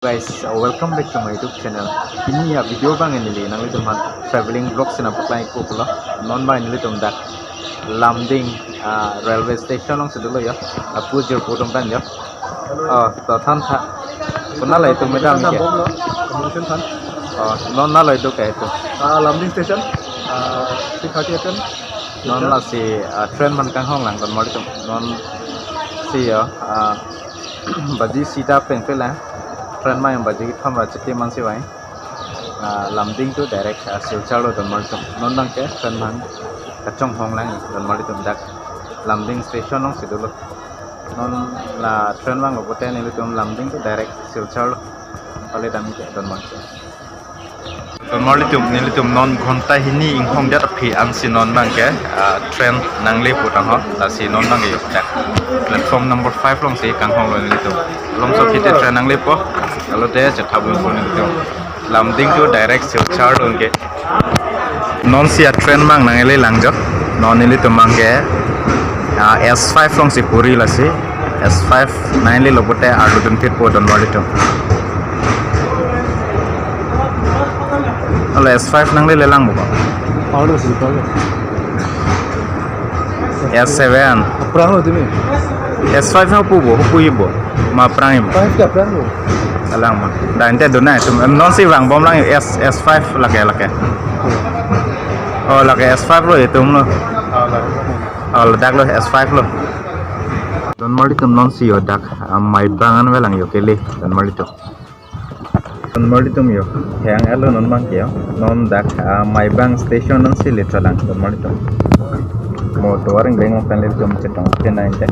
Guys, welcome back to my YouTube channel. Ini ya video bang ini nang itu man traveling vlogs na paklay ko pula. Non ba ini itu dak Lumding railway station lang sa dulo ya. Apu Jirpo tong kan ya. To than tha. Kuna lai itu medam ke. Non na lai itu ke itu. Lumding station, 6:30 AM. Non la si train man kang hong lang kon mari tu. Non si ya baji sita peng pe la. Train ma yang baji tham ra chiti man si wai. Lumding tu direct Silchar lo don mari tu. Non dang ke train man kacong hong lang don mari tu dak Lumding station long sidulo. Non la train mang lo poten ini tu Lumding tu direct Silchar lo. Pale dami ke don mari tu. Don mari tu nili tu non ghonta hini inghong dat phi an si non bang ke train nangli putang ho la si non bang yo dak platform number 5 long si kang hong lo nili tu. Long so kite train nangli po kalau dia cethabu ko nili tu. Lumding tu direct Silchar lo ke. Non si train mang nangli langjo. Non nili tu mang ke S5 long si puri la si S5 nangli lo pote ardu dun tit po don mari tu. Kalau S5 nang lelang bukan? Auto sih kalau. S7. Perang lo tuh S5 yang pubo, ibu, ma perang ibu. perang lo. Lelang mah. Dan itu dona itu non sih bang bom lang S5 laki. Oh laki S5 lo itu lo. Oh ledak lo S5 lo. Don mari tu non sih yodak, mai bangan welang yo kele don mari tu. Don mari tu yo, yang elo non bang kyo, non dak mai bang station non sih literal don mari tu. Mau touring bengong kan lihat jom cetong kena ente.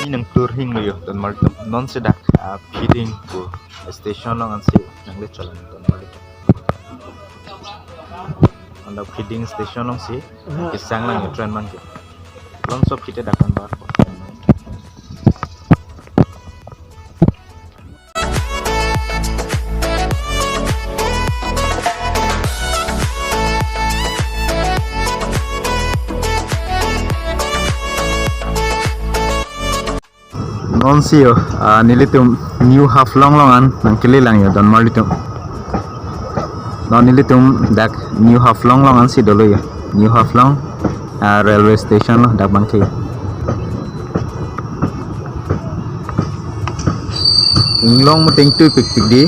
nang tour hing yo don malitum non sedak feeding po station nang ansi nang le chalan don malitum anda feeding station nang si kisang lang yo train man ke lon so kita dakan bar non sio nilitum new half long longan nang kili lang yo don malitum non nilitum dak new half long longan si dolo yo new half long railway station lo dak bangke long mo ting tu pik pik di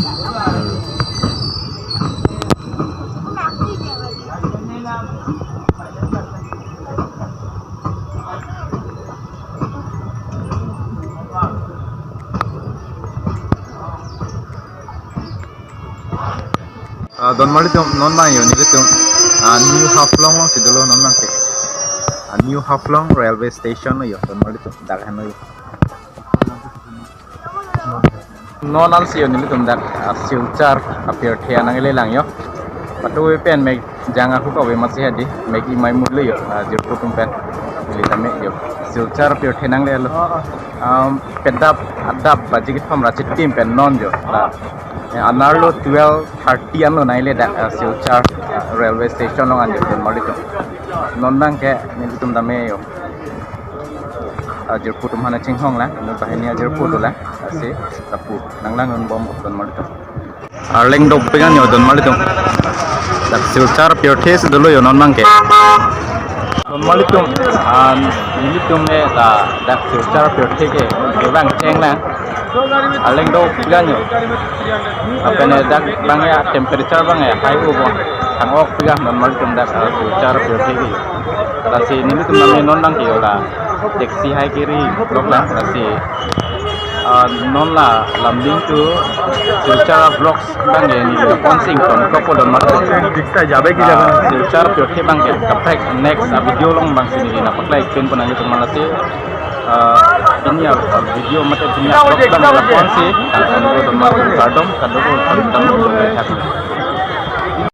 don malitum non bang yo nilitum new half long long si dolo non bangke new half long railway station lo yo don malitum dak hano yo non an sio nilitum dak Silchar appear thia nang le lang yo patu pen meg janga ku ka we masih hadi meg I mai mudle yo Jirpo pen li tame yo Silchar appear thia nang le lo pedap adap baji ki thom rachit team pen non yo la anarlo 12:30 an lo nai le dak Silchar railway station lo an yo don malitum non bang ke nilitum dame yo Jirpo mana cinghong lah, nu bahaya Jirpo tu lah, asi tapu, nanglang nun bom don malitum. Arleng dog pengan yo don malitum. Tak Silchar pure taste dulu yo non mangke. Don malitum, nilitum ne la dak Silchar pure taste ke bang ceng lah. Arleng dog pengan yo. Apa ne dak bang ya temperature bang ya high ubo. Tangok pengan don malitum dak Silchar pure taste. Lasi nilitum nami non bang yo lah. Deksi hai kiri blok lah nasi non lah Lumding tu Silchar vlogs bang ya ni langsing kon kopo don mar Dikta jabe ki jaga Silchar pure bang ya kapek next video long bang sini na paklai pen pun ayo teman nasi ini ya video mata dunia vlog bang langsing kon don mar kadom kadom